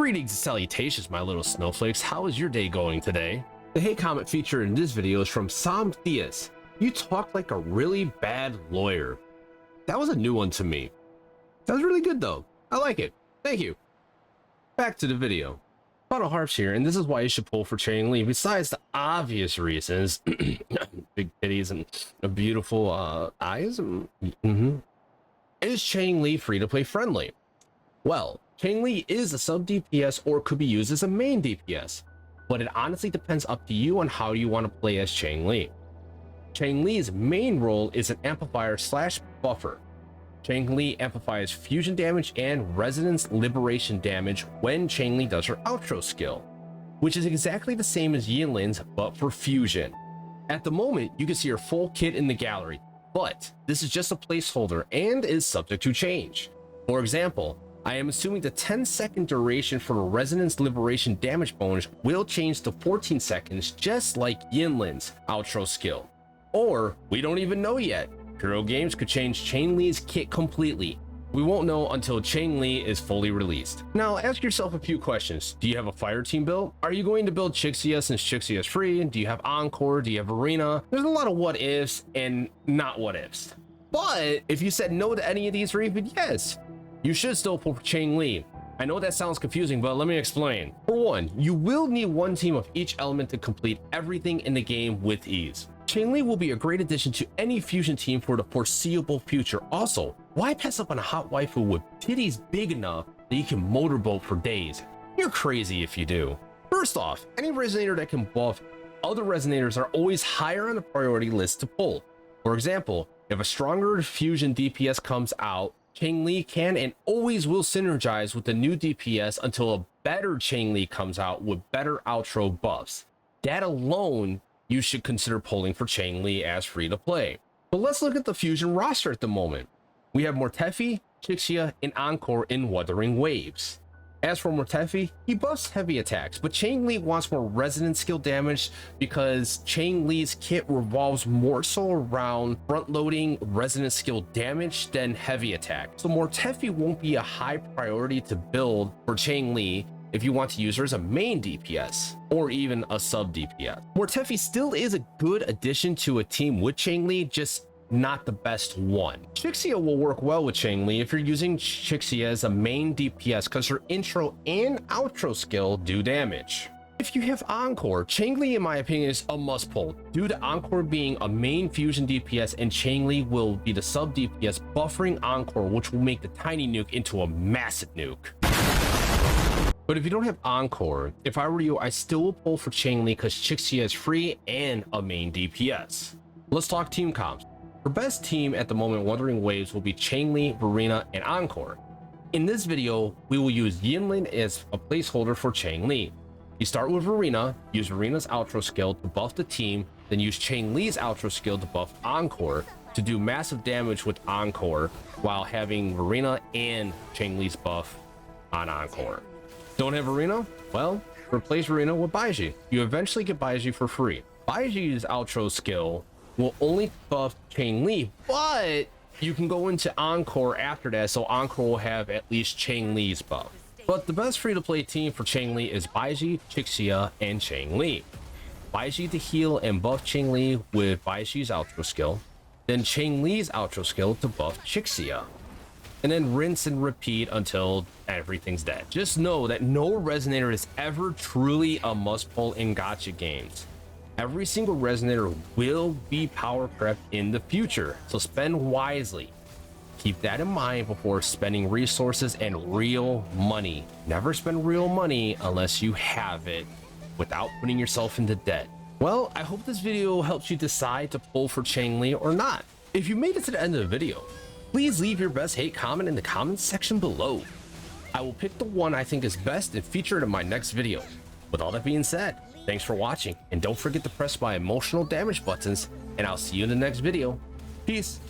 Greetings and salutations, my little snowflakes. How is your day going today? The hate comment featured in this video is from Sam Diaz. You talk like a really bad lawyer. That was a new one to me. That was really good though. I like it. Thank you. Back to the video. FinalHarps here, and this is why you should pull for Changli. Besides the obvious reasons, big titties and beautiful eyes. Is Changli free-to-play friendly? Well, Changli is a sub DPS or could be used as a main DPS, but it honestly depends up to you on how you want to play as Changli. Changli's main role is an amplifier / buffer. Changli amplifies fusion damage and resonance liberation damage when Changli does her outro skill, which is exactly the same as Yinlin's but for fusion. At the moment, you can see her full kit in the gallery, but this is just a placeholder and is subject to change. For example, I am assuming the 10-second duration for the resonance liberation damage bonus will change to 14 seconds just like Yinlin's outro skill. Or we don't even know yet. Hero Games could change Changli's kit completely. We won't know until Changli is fully released. Now ask yourself a few questions. Do you have a fire team build? Are you going to build Chixia since Chixia is free? Do you have Encore? Do you have Arena? There's a lot of what ifs and not what ifs. But if you said no to any of these or even yes, you should still pull for Changli. I know that sounds confusing, but let me explain. For one, you will need one team of each element to complete everything in the game with ease. Changli will be a great addition to any fusion team for the foreseeable future. Also, why pass up on a hot waifu with titties big enough that you can motorboat for days? You're crazy if you do. First off, any resonator that can buff other resonators are always higher on the priority list to pull. For example, if a stronger fusion DPS comes out, Changli can and always will synergize with the new DPS until a better Changli comes out with better outro buffs. That alone, you should consider pulling for Changli as free to play. But let's look at the fusion roster at the moment. We have Mortefi, Chixia, and Encore in Wuthering waves. As for Mortefi, he buffs heavy attacks, but Changli wants more resonance skill damage because Changli's kit revolves more so around front-loading resonance skill damage than heavy attack. So Mortefi won't be a high priority to build for Changli if you want to use her as a main DPS or even a sub DPS. Mortefi still is a good addition to a team with Changli, just not the best one. Chixia will work well with Changli if you're using Chixia as a main DPS because her intro and outro skill do damage. If you have Encore, Changli in my opinion is a must pull due to Encore being a main fusion DPS and Changli will be the sub DPS buffering Encore, which will make the tiny nuke into a massive nuke. But if you don't have Encore, if I were you, I still will pull for Changli because Chixia is free and a main DPS. Let's talk team comps. Our best team at the moment Wuthering waves will be Changli, Verena, and Encore. In this video, we will use Yinlin as a placeholder for Changli. You start with Verena, use Verena's outro skill to buff the team, then use Changli's outro skill to buff Encore to do massive damage with Encore while having Verena and Changli's buff on Encore. Don't have Verena? Well, replace Verena with Baiji. You eventually get Baiji for free. Baiji's outro skill will only buff Changli, but you can go into Encore after that, so Encore will have at least Changli's buff. But the best free-to-play team for Changli is Baiji, Chixia, and Changli. Baiji to heal and buff Changli with Baiji's outro skill, then Changli's outro skill to buff Chixia, and then rinse and repeat until everything's dead. Just know that no resonator is ever truly a must-pull in gacha games. Every single resonator will be power prepped in the future, so spend wisely. Keep that in mind before spending resources and real money. Never spend real money unless you have it without putting yourself into debt. Well, I hope this video helps you decide to pull for Changli or not. If you made it to the end of the video, please leave your best hate comment in the comments section below. I will pick the one I think is best and feature it in my next video. With all that being said, thanks for watching, and don't forget to press my emotional damage buttons, and I'll see you in the next video. Peace.